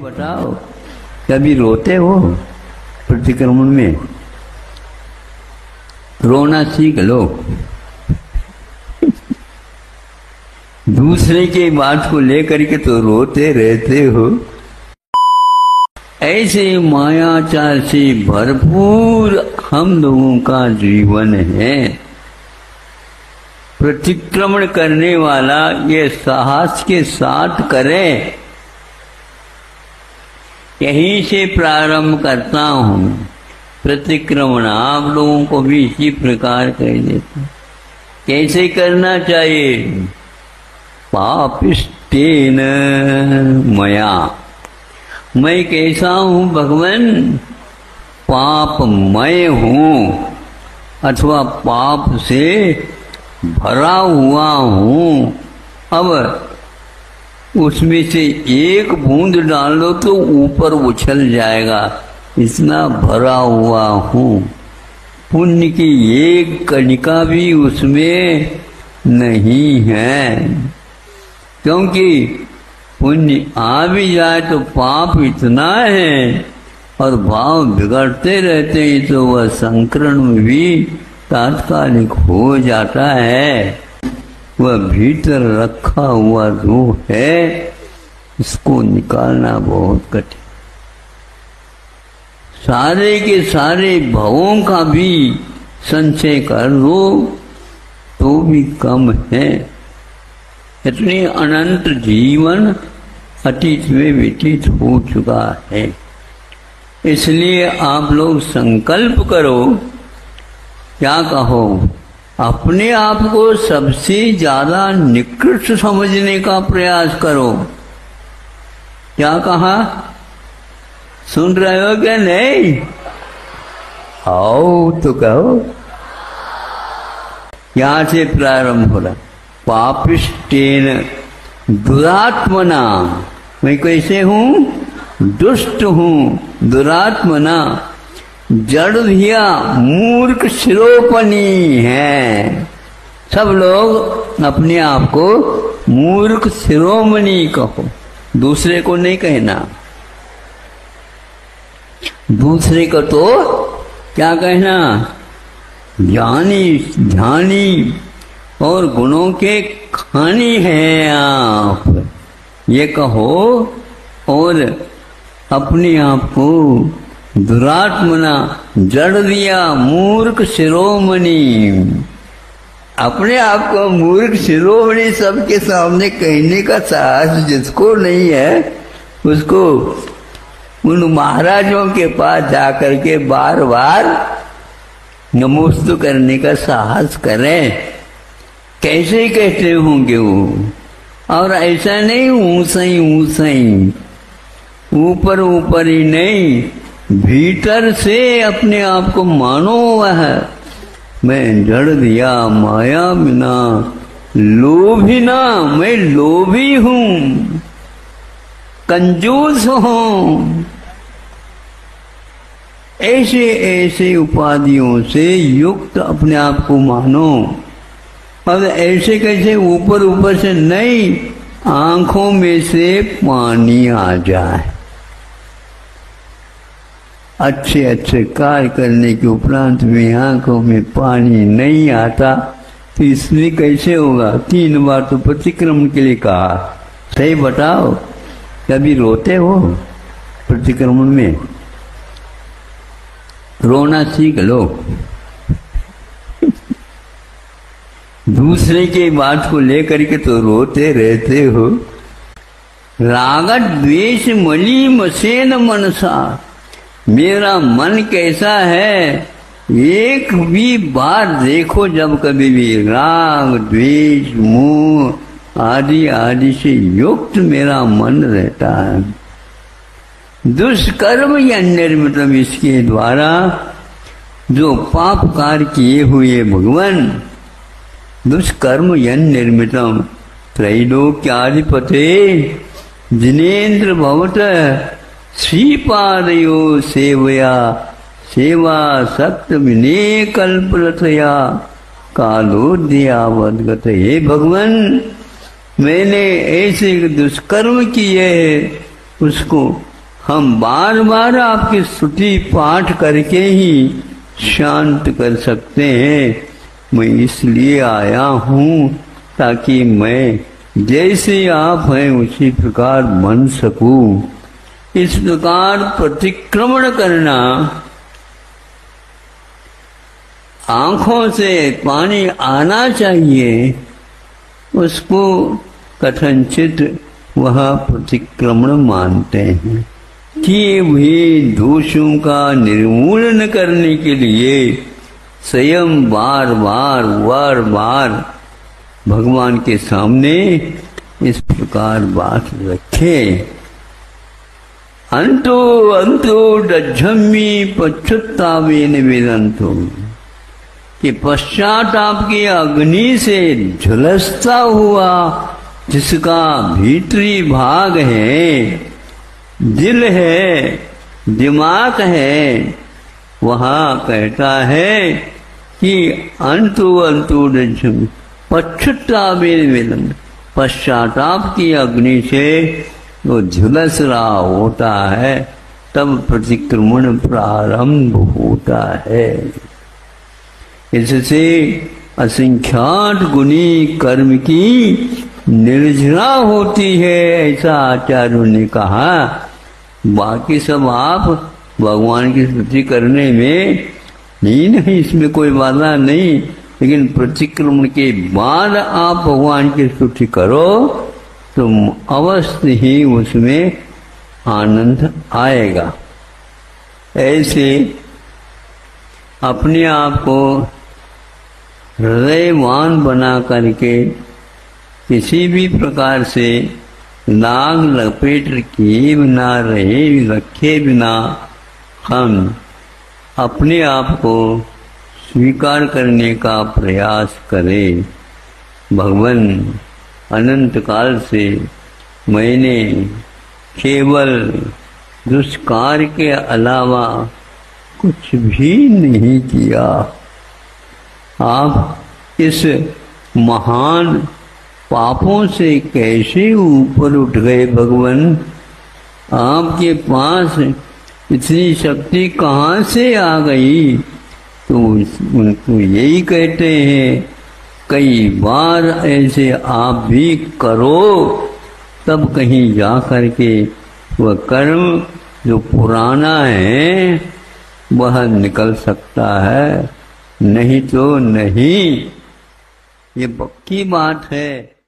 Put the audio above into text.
बताओ, कभी रोते हो? प्रतिक्रमण में रोना सीख लो। दूसरे के बात को लेकर के तो रोते रहते हो। ऐसे मायाचार से भरपूर हम लोगों का जीवन है। प्रतिक्रमण करने वाला ये साहस के साथ करे। यहीं से प्रारंभ करता हूँ प्रतिक्रमण। आप लोगों को भी इसी प्रकार कर देता। कैसे करना चाहिए? पापिष्टेन मया। मैं कैसा हूँ भगवान? पापमय हूँ अथवा पाप से भरा हुआ हूँ। अब उसमें से एक बूंद डाल दो तो ऊपर उछल जाएगा, इतना भरा हुआ हूँ। पुण्य की एक कणिका भी उसमें नहीं है, क्योंकि पुण्य आ भी जाए तो पाप इतना है और भाव बिगड़ते रहते हैं, तो वह संकरण में भी तात्कालिक हो जाता है। वह भीतर रखा हुआ रूह है, इसको निकालना बहुत कठिन। सारे के सारे भवों का भी संचय कर लो तो भी कम है। इतने अनंत जीवन अतीत में व्यतीत हो चुका है। इसलिए आप लोग संकल्प करो। क्या कहो? अपने आप को सबसे ज्यादा निकृष्ट समझने का प्रयास करो। क्या कहा? सुन रहे हो क्या? नहीं? आओ तो कहो। यहां से प्रारंभ हो रहा। पापिष्टेन दुरात्मना। मैं कैसे हूं? दुष्ट हूं, दुरात्मना। जड़ धिया मूर्ख शिरोपनी है। सब लोग अपने आप को मूर्ख शिरोमणि कहो, दूसरे को नहीं कहना। दूसरे को तो क्या कहना? ज्ञानी, ध्यानी और गुणों के खानी है आप, ये कहो। और अपने आप को दुरात्मना, जड़ दिया मूर्ख शिरोमणि। अपने आप को मूर्ख शिरोमणि सबके सामने कहने का साहस जिसको नहीं है, उसको उन महाराजों के पास जाकर के बार बार नमोस्तु करने का साहस करें। कैसे कहते होंगे वो? और ऐसा नहीं ऊंचाई ऊपर ऊपर ही नहीं, भीतर से अपने आप को मानो। वह मैं जड़ दिया माया बिना लोभी ना, मैं लोभी हूं, कंजूस हूं। ऐसे ऐसे उपाधियों से युक्त अपने आप को मानो। अब ऐसे कैसे? ऊपर ऊपर से नहीं, आंखों में से पानी आ जाए। अच्छे अच्छे कार्य करने के उपरांत में आंखों में पानी नहीं आता तो इसलिए कैसे होगा? 3 बार तो प्रतिक्रमण के लिए कहा। सही बताओ, कभी रोते हो? प्रतिक्रमण में रोना सीख लो। दूसरे के बात को लेकर के तो रोते रहते हो। रागत द्वेष मली मसेन मनसा। मेरा मन कैसा है? एक भी बार देखो, जब कभी भी राग द्वेष मोह आदि आदि से युक्त मेरा मन रहता है। दुष्कर्म या निर्मितम, इसके द्वारा जो पाप कार्य किए हुए भगवान, दुष्कर्म यन निर्मितम त्रैलोक्याधिपते जिनेन्द्र भवत श्रीपादयो सेवया सेवा सक्त विने कल्पलतया कालोद्यावद्गत। हे भगवान, मैंने ऐसे दुष्कर्म किए, उसको हम बार बार आपकी स्तुति पाठ करके ही शांत कर सकते हैं। मैं इसलिए आया हूँ ताकि मैं जैसे आप हैं उसी प्रकार बन सकूं। इस प्रकार प्रतिक्रमण करना, आंखों से पानी आना चाहिए, उसको कथनचित वह प्रतिक्रमण मानते हैं। कि भी दोषों का निर्मूलन करने के लिए स्वयं बार बार भगवान के सामने इस प्रकार बात रखे। अंतो डज्झम्मी पश्चातावेन वेदंतो, कि पश्चात आपकी अग्नि से झुलसता हुआ जिसका भीतरी भाग है, दिल है, दिमाग है, वहां कहता है कि अंतु डज्झम्मी पश्चातावेन वेदंतो, पश्चाताप की अग्नि से वो झुलस रहा होता है, तब प्रतिक्रमण प्रारंभ होता है। इससे असंख्यात गुणी कर्म की निर्जरा होती है, ऐसा आचार्यों ने कहा। बाकी सब आप भगवान की स्तुति करने में नहीं, इसमें कोई बाधा नहीं, लेकिन प्रतिक्रमण के बाद आप भगवान की स्तुति करो तो अवश्य ही उसमें आनंद आएगा। ऐसे अपने आप को हृदयवान बना करके किसी भी प्रकार से नाग लपेट किए बिना रखे बिना हम अपने आप को स्वीकार करने का प्रयास करें। भगवान अनंत काल से मैंने केवल दुष्कार के अलावा कुछ भी नहीं किया। आप इस महान पापों से कैसे ऊपर उठ गए भगवान? आपके पास इतनी शक्ति कहाँ से आ गई? तो उनको यही कहते हैं, कई बार ऐसे आप भी करो, तब कहीं जा करके वह कर्म जो पुराना है वह निकल सकता है, नहीं तो नहीं। ये पक्की बात है।